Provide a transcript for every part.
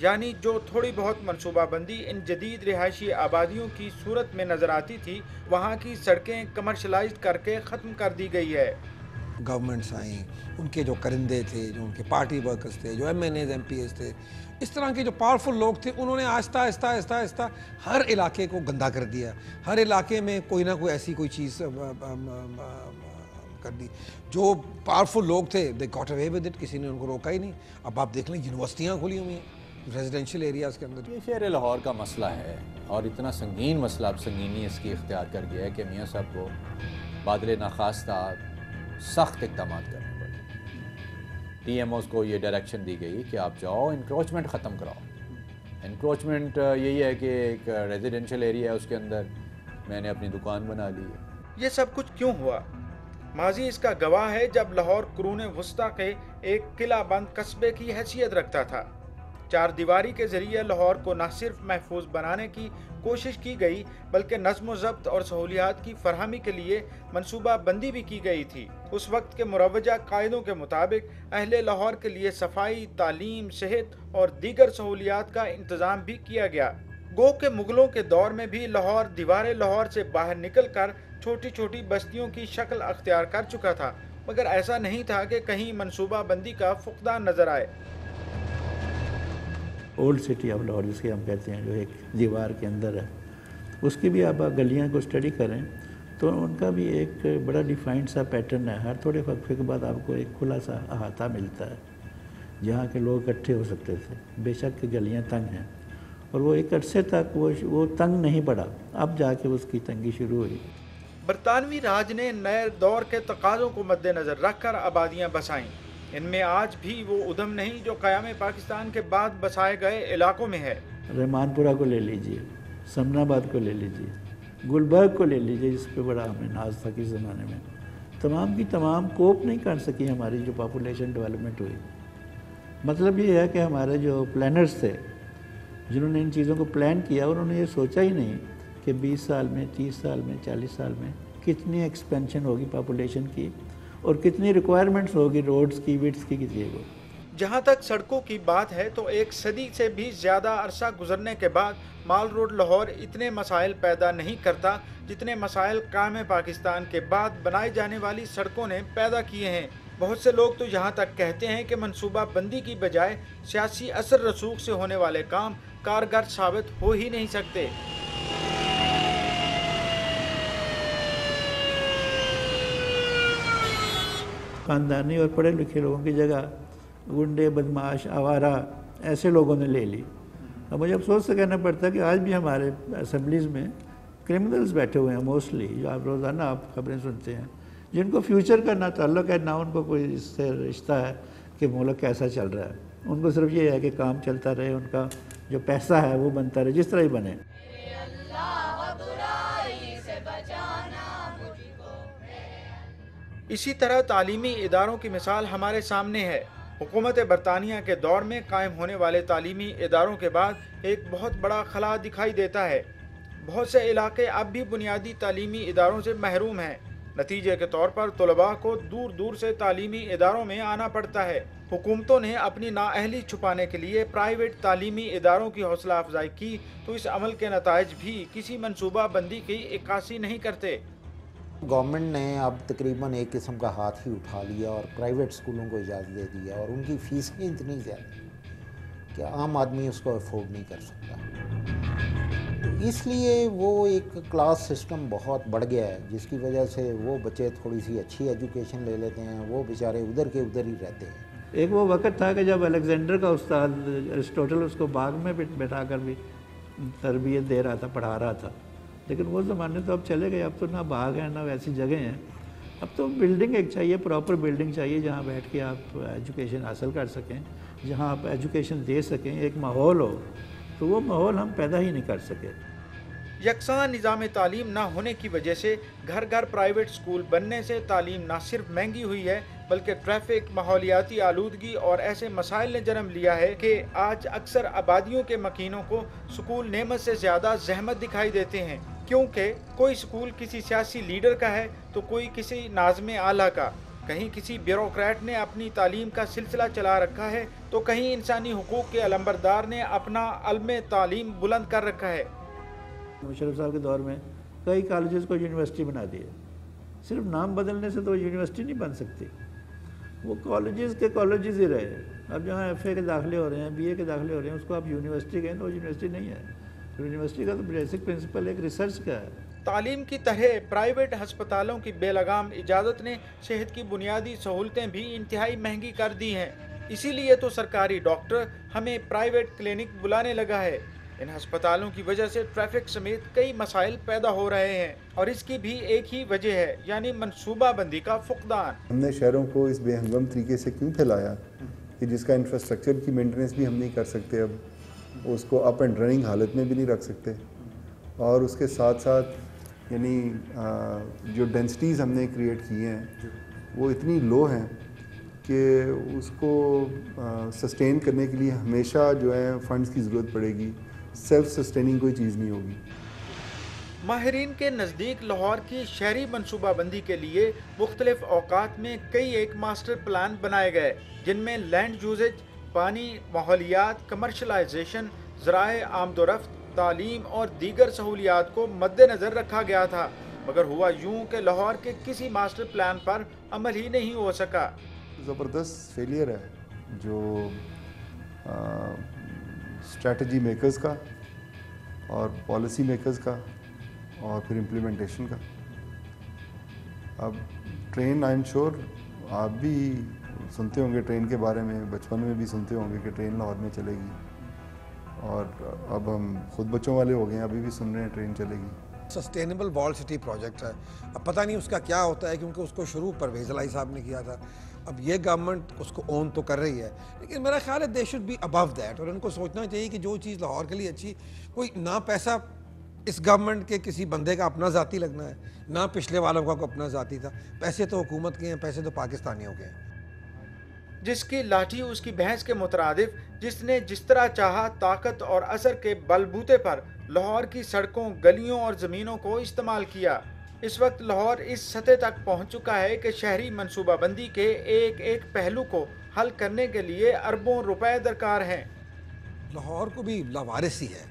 یعنی جو تھوڑی بہت منصوبہ بندی ان جدید رہائشی آبادیوں کی صورت میں نظر آتی تھی، وہاں کی سڑکیں کمرشلائزڈ کر کے ختم کر دی گئی ہے۔ گورنمنٹس آئیں، ان کے جو کرندے تھے، جو ان کے پارٹی ورکرز تھے، جو MNAs MPs تھے، اس طرح کے جو پاورفل لوگ تھے، انہوں نے آہستہ آہستہ ہر علاقے کو گندا کر دیا۔ ہر علاقے میں کوئی نہ کوئی ایسی کوئی چیز کر دی۔ جو پاورفل لوگ تھے they got away with it، کسی نے ان کو روکا ہی نہیں۔ اب آپ دیکھ لیں یونیورسٹیاں کھلی ہوئی ہیں ریزیڈینشیل ایریاز کے اندر۔ یہ شہر لاہور کا مسئلہ ہے اور اتنا سنگین مسئلہ اب سنگینی اس کی اختیار کر گیا ہے کہ میاں صاحب کو بادل ناخواستہ سخت اقدامات کرنے پڑے۔ TMOs کو یہ ڈائریکشن دی گئی کہ آپ جاؤ انکروچمنٹ ختم کراؤ۔ انکروچمنٹ یہی ہے کہ ایک ریزیڈینشیل ایریا ہے، اس کے اندر میں نے اپنی دکان بنا لی ہے۔ یہ سب کچھ کیوں ہوا؟ ماضی اس کا گواہ ہے جب لاہور قرون وسطیٰ کے ایک قلعہ بند قصبے کی حیثیت رکھتا تھا۔ چار دیواری کے ذریعے لاہور کو نہ صرف محفوظ بنانے کی کوشش کی گئی بلکہ نظم و ضبط اور سہولیات کی فراہمی کے لیے منصوبہ بندی بھی کی گئی تھی۔ اس وقت کے مروجہ قاعدوں کے مطابق اہل لاہور کے لیے صفائی، تعلیم، صحت اور دیگر سہولیات کا انتظام بھی کیا گیا۔ گو کہ مغلوں کے دور میں بھی لاہور دیوار لاہور سے باہر نکل کر چھوٹی چھوٹی بستیوں کی شکل اختیار کر چکا تھا، مگر ایسا نہیں تھا کہ کہیں منصوبہ بندی کا فقدان نظر آئے۔ اولڈ سٹی آف لاہور جس کے ہم کہتے ہیں، جو ایک دیوار کے اندر ہے، اس کی بھی آپ گلیاں کو اسٹڈی کریں تو ان کا بھی ایک بڑا ڈیفائنڈ سا پیٹرن ہے۔ ہر تھوڑے وقفے کے بعد آپ کو ایک کھلا سا احاطہ ملتا ہے جہاں کے لوگ اکٹھے ہو سکتے تھے۔ بے شک کہ گلیاں تنگ ہیں اور وہ ایک عرصے تک وہ تنگ نہیں پڑا، اب جا کے اس کی تنگی شروع ہوئی۔ برطانوی راج نے نئے دور کے تقاضوں کو مد نظر رکھ کر آبادیاں بسائیں۔ ان میں آج بھی وہ ادھم نہیں جو قیام پاکستان کے بعد بسائے گئے علاقوں میں ہے۔ رحمان پورہ کو لے لیجئے، سمن آباد کو لے لیجئے، گلبرگ کو لے لیجئے جس پہ بڑا ہمیں ناز تھا کس زمانے میں۔ تمام کی تمام کوپ نہیں کر سکی ہماری جو پاپولیشن ڈیولپمنٹ ہوئی۔ مطلب یہ ہے کہ ہمارے جو پلانرز تھے جنہوں نے ان چیزوں کو پلان کیا، انہوں نے یہ سوچا ہی نہیں کہ 20 سال میں، 30 سال میں، 40 سال میں کتنی ایکسپینشن ہوگی پاپولیشن کی اور کتنی ریکوائرمنٹس ہوگی روڈز کی، وڈس کی کسی کو۔ جہاں تک سڑکوں کی بات ہے تو ایک صدی سے بھی زیادہ عرصہ گزرنے کے بعد مال روڈ لاہور اتنے مسائل پیدا نہیں کرتا جتنے مسائل قیام پاکستان کے بعد بنائی جانے والی سڑکوں نے پیدا کیے ہیں۔ بہت سے لوگ تو یہاں تک کہتے ہیں کہ منصوبہ بندی کی بجائے سیاسی اثر رسوخ سے ہونے والے کام کارگر ثابت ہو ہی نہیں سکتے۔ خاندانی اور پڑھے لکھے لوگوں کی جگہ گنڈے، بدماش، آوارہ ایسے لوگوں نے لے لی۔ اب مجھے افسوس سے کہنا پڑتا ہے کہ آج بھی ہمارے اسمبلیز میں کرمنلز بیٹھے ہوئے ہیں موسٹلی، جو آپ روزانہ آپ خبریں سنتے ہیں، جن کو فیوچر کا نہ تعلق ہے نہ ان کو کوئی اس سے رشتہ ہے کہ ملک کیسا چل رہا ہے۔ ان کو صرف یہ ہے کہ کام چلتا رہے، ان کا جو پیسہ ہے وہ بنتا رہے جس طرح ہی بنے۔ اسی طرح تعلیمی اداروں کی مثال ہمارے سامنے ہے۔ حکومت برطانیہ کے دور میں قائم ہونے والے تعلیمی اداروں کے بعد ایک بہت بڑا خلا دکھائی دیتا ہے۔ بہت سے علاقے اب بھی بنیادی تعلیمی اداروں سے محروم ہیں۔ نتیجے کے طور پر طلباء کو دور دور سے تعلیمی اداروں میں آنا پڑتا ہے۔ حکومتوں نے اپنی نااہلی چھپانے کے لیے پرائیویٹ تعلیمی اداروں کی حوصلہ افزائی کی تو اس عمل کے نتائج بھی کسی منصوبہ بندی کی عکاسی نہیں کرتے۔ گورنمنٹ نے اب تقریباً ایک قسم کا ہاتھ ہی اٹھا لیا اور پرائیویٹ اسکولوں کو اجازت دے دیا، اور ان کی فیسیں اتنی زیادہ کہ عام آدمی اس کو افورڈ نہیں کر سکتا۔ اس لیے وہ ایک کلاس سسٹم بہت بڑھ گیا ہے، جس کی وجہ سے وہ بچے تھوڑی سی اچھی ایجوکیشن لے لیتے ہیں، وہ بیچارے ادھر کے ادھر ہی رہتے ہیں۔ ایک وہ وقت تھا کہ جب الیگزینڈر کا استاد ارسطوٹل اس کو باغ میں بٹھا کر بھی تربیت دے رہا تھا، پڑھا رہا تھا، لیکن وہ زمانے تو اب چلے گئے۔ اب تو نہ باغ ہیں نہ ویسی جگہیں ہیں، اب تو بلڈنگ ایک چاہیے، پراپر بلڈنگ چاہیے جہاں بیٹھ کے آپ ایجوکیشن حاصل کر سکیں، جہاں آپ ایجوکیشن دے سکیں، ایک ماحول ہو، تو وہ ماحول ہم پیدا ہی نہیں کر سکے۔ یکساں نظام تعلیم نہ ہونے کی وجہ سے گھر گھر پرائیویٹ اسکول بننے سے تعلیم نہ صرف مہنگی ہوئی ہے بلکہ ٹریفک، ماحولیاتی آلودگی اور ایسے مسائل نے جنم لیا ہے کہ آج اکثر آبادیوں کے مکینوں کو سکول نعمت سے زیادہ زحمت دکھائی دیتے ہیں، کیونکہ کوئی سکول کسی سیاسی لیڈر کا ہے تو کوئی کسی ناظم اعلیٰ کا۔ کہیں کسی بیوروکریٹ نے اپنی تعلیم کا سلسلہ چلا رکھا ہے تو کہیں انسانی حقوق کے علمبردار نے اپنا علم تعلیم بلند کر رکھا ہے۔ مشرف صاحب کے دور میں کئی کالجز کو یونیورسٹی بنا دیا، صرف نام بدلنے سے تو یونیورسٹی نہیں بن سکتی، وہ کالجز کے کالجز ہی رہے۔ اب جہاں ایف اے کے داخلے ہو رہے ہیں، بی اے کے داخلے ہو رہے ہیں، اس کو آپ یونیورسٹی کہیں تو وہ یونیورسٹی نہیں ہے۔ یونیورسٹی کا تو بیسک پرنسپل ایک ریسرچ کا ہے۔ تعلیم کی طرح پرائیویٹ ہسپتالوں کی بے لگام اجازت نے صحت کی بنیادی سہولتیں بھی انتہائی مہنگی کر دی ہیں۔ اسی لیے تو سرکاری ڈاکٹر ہمیں پرائیویٹ کلینک بلانے لگا ہے۔ ان ہسپتالوں کی وجہ سے ٹریفک سمیت کئی مسائل پیدا ہو رہے ہیں، اور اس کی بھی ایک ہی وجہ ہے، یعنی منصوبہ بندی کا فقدان۔ ہم نے شہروں کو اس بے ہنگم طریقے سے کیوں پھیلایا کہ جس کا انفراسٹرکچر کی مینٹیننس بھی ہم نہیں کر سکتے، اب اس کو اپ اینڈ رننگ حالت میں بھی نہیں رکھ سکتے، اور اس کے ساتھ ساتھ یعنی جو ڈینسٹیز ہم نے کریٹ کی ہیں وہ اتنی لو ہیں کہ اس کو سسٹین کرنے کے لیے ہمیشہ جو ہے فنڈز کی ضرورت پڑے گی، سیلف سسٹیننگ کوئی چیز نہیں ہوگی۔ ماہرین کے نزدیک لاہور کی شہری منصوبہ بندی کے لیے مختلف اوقات میں کئی ایک ماسٹر پلان بنائے گئے، جن میں لینڈ یوزج، پانی، ماحولیات، کمرشلائزیشن، ذرائع آمد و رفت، تعلیم اور دیگر سہولیات کو مد نظر رکھا گیا تھا، مگر ہوا یوں کہ لاہور کے کسی ماسٹر پلان پر عمل ہی نہیں ہو سکا۔ زبردست فیلئر ہے جو اسٹریٹجی میکرز کا اور پالیسی میکرز کا اور پھر امپلیمنٹیشن کا۔ اب ٹرین آئی ایم شور آپ بھی سنتے ہوں گے ٹرین کے بارے میں، بچپن میں بھی سنتے ہوں گے کہ ٹرین لاہور میں چلے گی، اور اب ہم خود بچوں والے ہو گئے ہیں، ابھی بھی سن رہے ہیں ٹرین چلے گی۔ سسٹینیبل وال سٹی پروجیکٹ ہے، اب پتہ نہیں اس کا کیا ہوتا ہے، کیونکہ اس کو شروع پرویز الہی صاحب نے کیا تھا، اب یہ گورنمنٹ اس کو اون تو کر رہی ہے، لیکن میرا خیال ہے they should be above that, اور ان کو سوچنا چاہیے کہ جو چیز لاہور کے لیے اچھی، کوئی نہ پیسہ اس گورنمنٹ کے کسی بندے کا اپنا ذاتی لگنا ہے، نہ پچھلے والوں کا کوئی اپنا ذاتی تھا، پیسے تو حکومت کے ہیں، پیسے تو پاکستانیوں کے ہیں۔ جس کی لاٹھی اس کی بھینس کے مترادف، جس نے جس طرح چاہا طاقت اور اثر کے بل بوتے پر لاہور کی سڑکوں، گلیوں اور زمینوں کو استعمال کیا۔ اس وقت لاہور اس سطح تک پہنچ چکا ہے کہ شہری منصوبہ بندی کے ایک ایک پہلو کو حل کرنے کے لیے اربوں روپے درکار ہیں۔ لاہور کو بھی لاوارث ہی ہے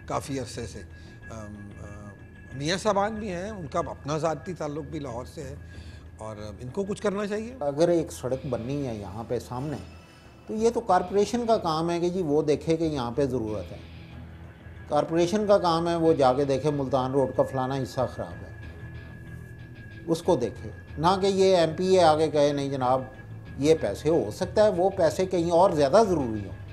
کافی عرصے سے، میاں صاحبان بھی ہیں، ان کا اپنا ذاتی تعلق بھی لاہور سے ہے، اور ان کو کچھ کرنا چاہیے۔ اگر ایک سڑک بننی ہے یہاں پہ سامنے، تو یہ تو کارپوریشن کا کام ہے کہ جی وہ دیکھے کہ یہاں پہ ضرورت ہے، کارپوریشن کا کام ہے وہ جا کے دیکھے ملتان روڈ کا فلانا حصہ خراب ہے، اس کو دیکھے، نہ کہ یہ ایم پی اے آگے کہے نہیں جناب یہ پیسے، ہو سکتا ہے وہ پیسے کہیں اور زیادہ ضروری ہوں۔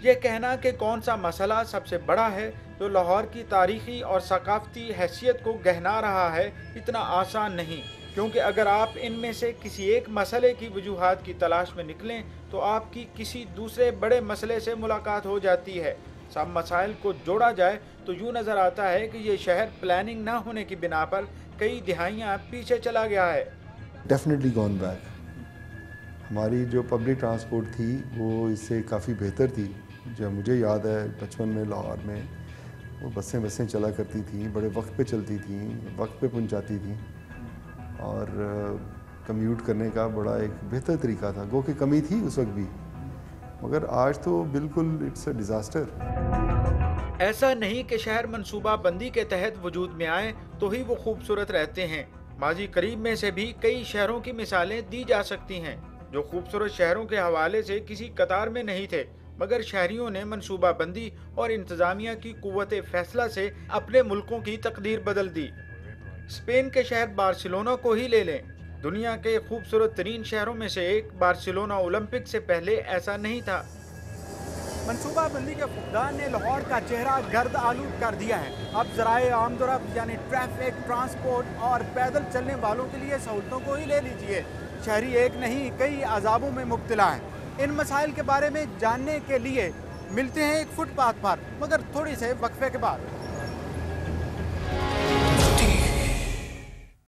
یہ کہنا کہ کون سا مسئلہ سب سے بڑا ہے جو لاہور کی تاریخی اور ثقافتی حیثیت کو گہنا رہا ہے، اتنا آسان نہیں، کیونکہ اگر آپ ان میں سے کسی ایک مسئلے کی وجوہات کی تلاش میں نکلیں تو آپ کی کسی دوسرے بڑے مسئلے سے ملاقات ہو جاتی ہے۔ سب مسائل کو جوڑا جائے تو یوں نظر آتا ہے کہ یہ شہر پلاننگ نہ ہونے کی بنا پر کئی دہائیاں پیچھے چلا گیا ہے۔ Definitely gone back. ہماری جو پبلک ٹرانسپورٹ تھی وہ اس سے کافی بہتر تھی۔ جو مجھے یاد ہے بچپن میں لاہور میں وہ بسیں چلا کرتی تھیں، بڑے وقت پہ چلتی تھیں، وقت پہ پہنچاتی تھیں، اور کمیوٹ کرنے کا بڑا ایک بہتر طریقہ تھا، گو کہ کمی تھی اس وقت بھی، مگر آج تو بالکل اٹس اے ڈیزاسٹر۔ ایسا نہیں کہ شہر منصوبہ بندی کے تحت وجود میں آئے تو ہی وہ خوبصورت رہتے ہیں، ماضی قریب میں سے بھی کئی شہروں کی مثالیں دی جا سکتی ہیں جو خوبصورت شہروں کے حوالے سے کسی قطار میں نہیں تھے، مگر شہریوں نے منصوبہ بندی اور انتظامیہ کی قوت فیصلہ سے اپنے ملکوں کی تقدیر بدل دی۔ اسپین کے شہر بارسلونا کو ہی لے لیں، دنیا کے خوبصورت ترین شہروں میں سے ایک بارسلونا اولمپک سے پہلے ایسا نہیں تھا۔ منصوبہ بندی کے فقدان نے لاہور کا چہرہ گرد آلود کر دیا ہے۔ اب ذرائع آمد و رفت یعنی ٹریفک، ٹرانسپورٹ اور پیدل چلنے والوں کے لیے سہولتوں کو ہی لے لیجئے، شہری ایک نہیں کئی عذابوں میں مبتلا ہے۔ ان مسائل کے بارے میں جاننے کے لیے ملتے ہیں ایک فٹ پاتھ پر، مگر تھوڑی سے وقفے کے بعد۔